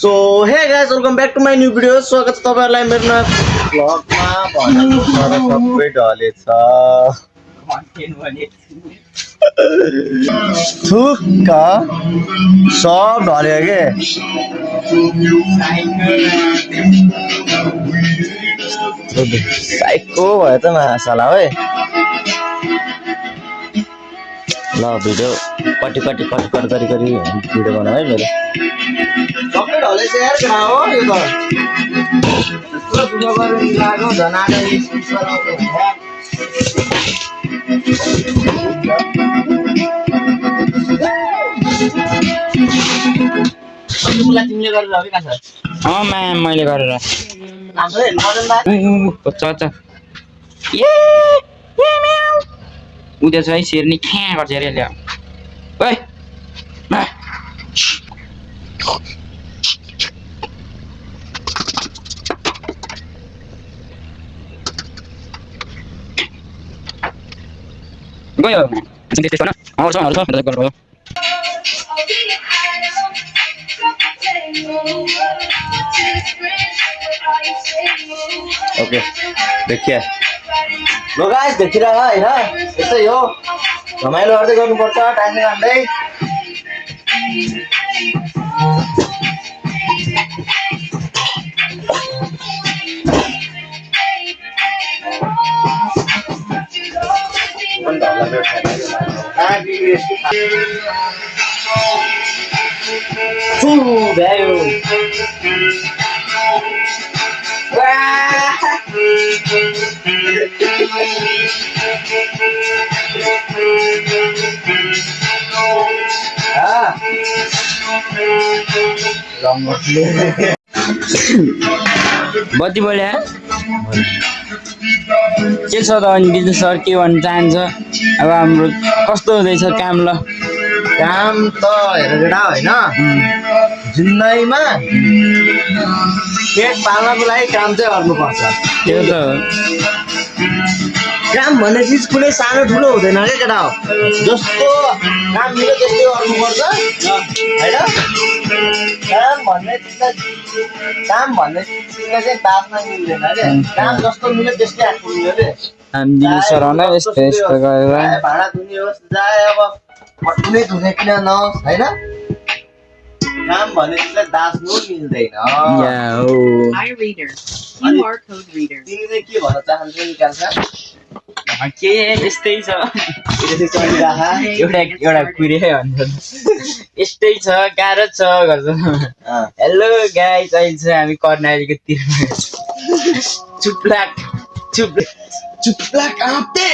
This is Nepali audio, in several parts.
So hey guys welcome back to my new video. स्वागत छ तपाईहरुलाई मेरो नयाँ भ्लगमा। भनेको तर सबै ढलेछ थुक्क सब ढल्यो के साइको भयो त मासाला है। ल भिडियो कति गरी भिडियो बनाऊ है मेरो। सबै ढलेछ यार कहाँ हो यो त पुरा दुःख गरेर लाग्यो झनाडा तिमीले गरेर हो कि कहाँ छ? म्याम मैले गरेर राम्रो हेर्नु पर्दैन उद्या चाहिँ शेर्नी ख्या गर्छ अरे यसले। ओइ गयो त्यस्तो न आउँछ गर्छ गर्नु ओके देखिए लो गाइस देखिरह हैन यस्तै हो रमाइलो गर्दै गर्नुपर्छ टाइम गान्दै। बत्ती बोले के छ त अनि बिजनेस सर के भन्न चाहन्छ? अब हाम्रो कस्तो हुँदैछ काम? ल काम त हेर केटा होइन जिन्दगीमा पेट पाल्नको लागि काम चाहिँ गर्नुपर्छ। त्यो त काम भन्ने चिज कुनै सानो ठुलो हुँदैन क्या केटा हो। जस्तो काम मिल्यो त्यस्तै गर्नुपर्छ होइन। काम भन्ने चिजलाई चाहिँ बादमा मिल्दैन क्या। काम जस्तो मिल्यो त्यस्तै आएको मिल्यो रे। हामी बिजनेस सर हो न यस्तो यस्तो गरेर भाडा धुने होस् जाए अब कुनै धुने किन नहोस् होइन। काम भन्ने चिजलाई दाच्नु मिल्दैन। तिमी चाहिँ के भन्न चाहन्छौ निकाल्छ? के यस्तै छ एउटा कुरे भन्छ यस्तै छ गाह्रो छ गर्छ। हेलो गाइस अहिले चाहिँ हामी कर्णालीको तिरमा चुप्लाक आँते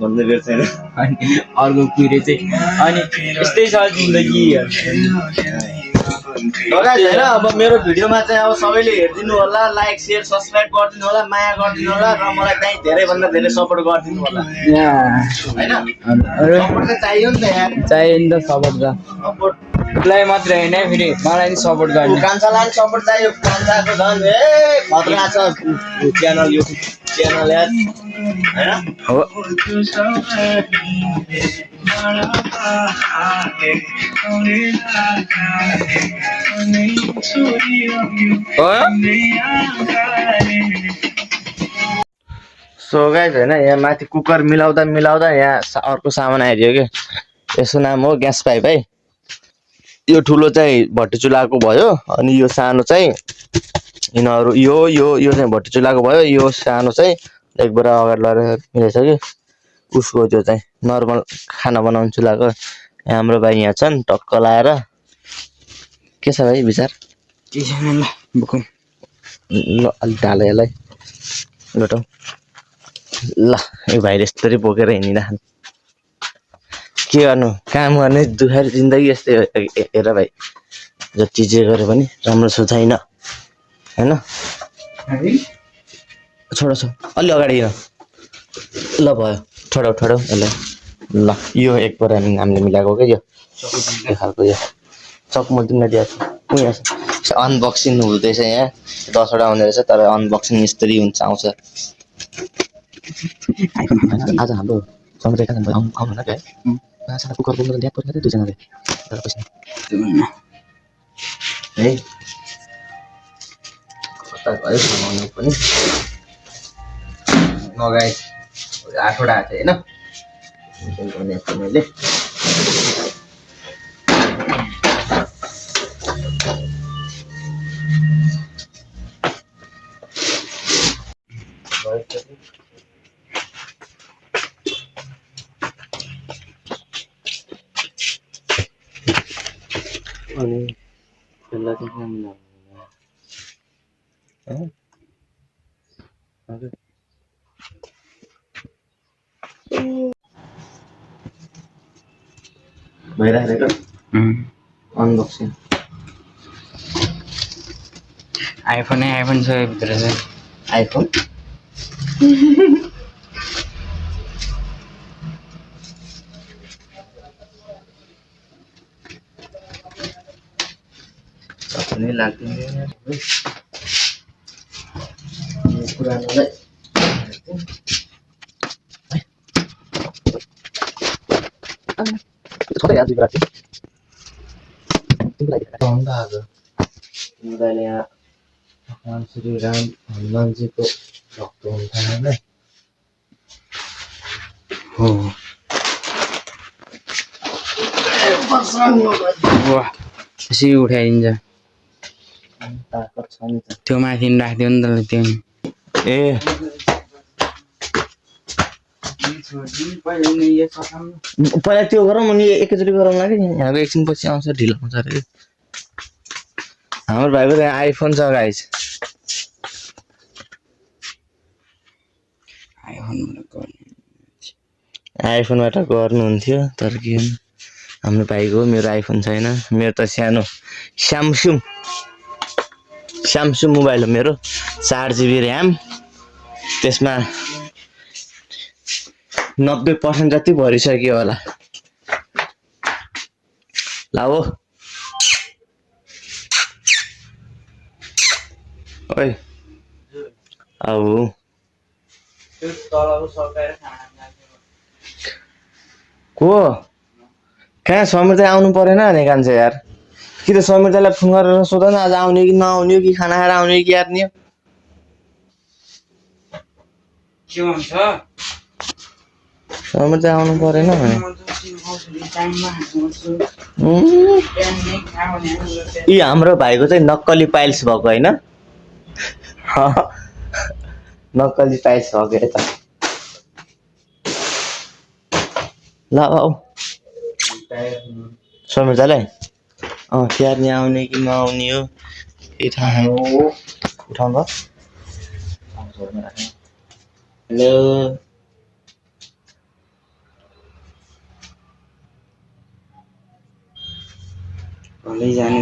भन्दै बेर छैन। अनि अर्को कुरे चाहिँ अनि यस्तै छ जिन्दगी। होइन अब मेरो भिडियोमा चाहिँ अब सबैले हेरिदिनु होला, लाइक सेयर सब्सक्राइब गरिदिनु होला, माया गरिदिनु होला र मलाई चाहिँ धेरैभन्दा धेरै सपोर्ट गरिदिनु होला होइन। सपोर्ट चाहिँ चाहियो नि त यार। चाहियो नि त सपोर्ट त उसलाई मात्रै होइन फेरि मलाई नि सपोर्ट गर्ने। कान्छालाई पनि सपोर्ट चाहियो। कान्छाको झन् खतरा छ च्यानल युट्युब च्यानल यार होइन। हो सो गाइस होइन यहाँ माथि कुकर मिलाउँदा यहाँ अर्को सामान आइदियो कि यसको नाम हो ग्यास पाइप है। यो ठुलो चाहिँ भट्टी चुलाको भयो अनि यो सानो चाहिँ यिनीहरू यो चाहिँ भट्टी चुलाको भयो। यो सानो चाहिँ एक बेर अगाडि लगेर मिलेछ कि उसको त्यो चाहिँ नर्मल खाना बनाउने चुलाको। हाम्रो भाइ यहाँ छन् टक्क लाएर। के छ भाइ विचार? ल अलिक ढाल यसलाई लटो ल। यो भाइले यस्तरी बोकेर हिँडिरहन् के गर्नु। काम गर्ने दुखेर जिन्दगी यस्तै हो। हेर भाइ जति जे गरे पनि राम्रो छैन होइन। छोडो अलि अगाडि हिँड ल भयो ठोडौ यसलाई ल। यो एक बार हामीले मिलाएको क्या यो खालको यो चक म तिमीलाई दिएको छु। यहाँ अनबक्सिङ हुँदैछ यहाँ 10वटा आउने रहेछ तर अनबक्सिङ मिस्त्री आउँछ आज हाम्रो समुद्र आउनु न क्या सानो कुकर बोल्नु ल्याद परेको थियो दुईजनाले तर पैसा है हप्ता भयो बनाउनु पनि नगाए 8 वटा आएको थियो होइन मैले अनि त्यसलाई चाहिँ के मिलाउनु भइरहेको अनबक्सिङ आइफोन छ भित्र चाहिँ आइफोन पनि लाग्दैन पुरानोलाई छोटै आज राति आज मोबाइल यहाँ भगवान श्री राम हनुमानजीको भक्त हुन्थ्यो होइन हो वाह त्यसै उठाइदिन्छ ताकत छ नि त त्यो माथि राखिदियो नि त त्यो ए पहिला त्यो गरौँ अनि एकैचोटि गरौँ कि यहाँको एकछिन पछि आउँछ ढिलो आउँछ अरे हाम्रो भाइको त्यहाँ आइफोन छ गाइस आइफोनबाट गर्नुहुन्थ्यो तर के हाम्रो भाइको मेरो आइफोन छैन मेरो त सानो स्यामसुङ मोबाइल हो मेरो 4 GB ऱ्याम त्यसमा 90% जति भरिसक्यो होला ला हो ओइ आऊ को कहाँ समीर दाइ आउनु परेन भने कान्छ यार कि त समीर दाइलाई फोन गरेर सोध न आज आउने कि नआउने कि खाना खाएर आउने कि यार नि के भन्छ समीर दाइ आउनु परेन भने यी हाम्रो भाइको चाहिँ नक्कली पाइल्स भएको होइन नक्कली पाइल्स भएको त ल आऊ समीर दाइलाई तिहार नि आउने कि नआउने हो के थाहा उठाउनु हेलो भोलि जानु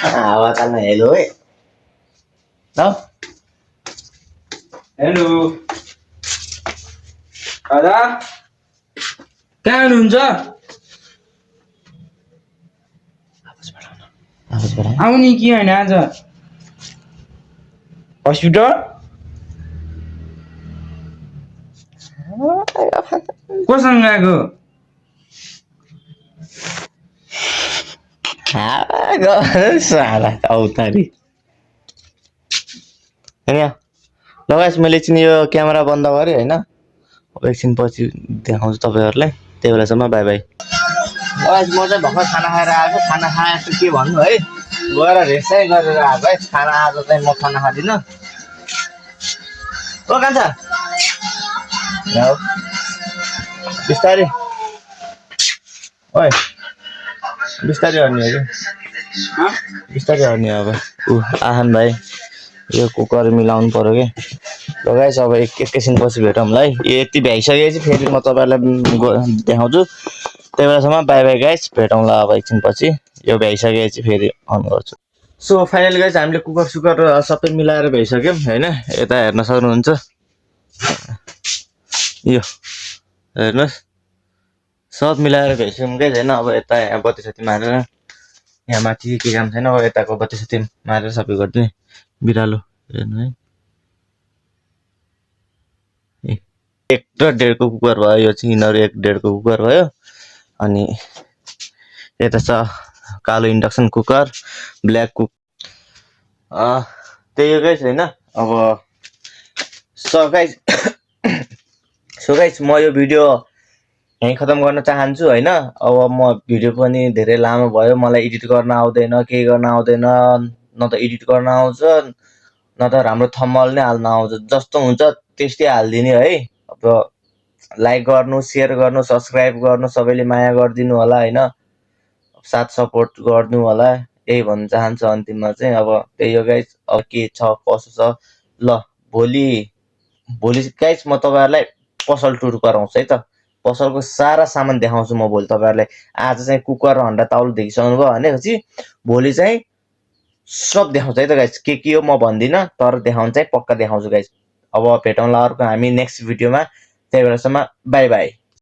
हावा ताल्न हेलो है ल हेलो दादा कहाँ हुनुहुन्छ आउने कि होइन आज हस्पिटल कोसँग गएको साला औतारी ल गाइस मैले चाहिँ यो क्यामेरा बन्द गरेँ होइन एकछिन पछि देखाउँछु तपाईँहरूलाई त्यही बेलासम्म बाई बाई गाइस म चाहिँ भर्खर खाना खाएर आएको खाना खाएर के भन्नु है गएर रेसै गरेर आएको है खाना आज चाहिँ म खाना खाँदिनँ ओ कान्छा बिस्तारै ओइ बिस्तारै हर्ने हो कि बिस्तारै हर्ने अब आहान भाइ यो कुकर मिलाउनु पर्यो कि ल गाइस अब एकैछिन पछि भेटौँला है यति भ्याइसकेपछि फेरि म तपाईँहरूलाई देखाउँछु त्यही बेलासम्म बाई बाई गाइस भेटौँला अब एकछिन पछि यो भ्याइसकेपछि फेरि अन गर्छु सो फाइनली गाइस हामीले कुकर सुकर सबै मिलाएर भ्याइसक्यौँ होइन यता हेर्न सक्नुहुन्छ यो हेर्नुहोस् सब मिलाएर भ्याइसक्यौँ गाइस होइन अब यता यहाँ बत्ती सत्ती मारेर यहाँ माथि के काम छैन अब यताको बत्ती सत्ती मारेर सबै गरिदिने बिरालो हेर्नु है 1 र 1.5 को कुकर भयो यो चाहिँ यिनीहरू 1.5 को कुकर भयो अनि यता छ कालो इन्डक्सन कुकर, ब्ल्याक कुक त्यही हो गाइस होइन। अब सो गाइस म यो भिडियो यहीँ खतम गर्न चाहन्छु होइन। अब म भिडियो पनि धेरै लामो भयो, मलाई एडिट गर्न आउँदैन, केही गर्न आउँदैन, न त एडिट गर्न आउँछ न त राम्रो थम्बनेल नै हाल्न आउँछ, जस्तो हुन्छ त्यस्तै हालिदिने है। अब लाइक गर्नु, सेयर गर्नु, सब्सक्राइब गर्नु, सबैले माया गरिदिनु होला होइन, साथ सपोर्ट गर्नु होला, यही भन्न चाहन्छु अन्तिममा चाहिँ। अब त्यही हो गाइस, अब के छ कसो छ ल भोलि गाइस म तपाईँहरूलाई पसल टुर गराउँछु है त। पसलको सारा सामान देखाउँछु म भोलि तपाईँहरूलाई। आज चाहिँ कुकर र हन्डा ताउलो देखिसक्नु भयो भनेपछि भोलि चाहिँ सब देखाउँछ है त गाइस। के हो म भन्दिनँ, तर देखाउनु चाहिँ पक्का देखाउँछु गाइस। अब भेटौँला अर्को हामी नेक्स्ट भिडियोमा, त्यही बेलासम्म बाई बाई।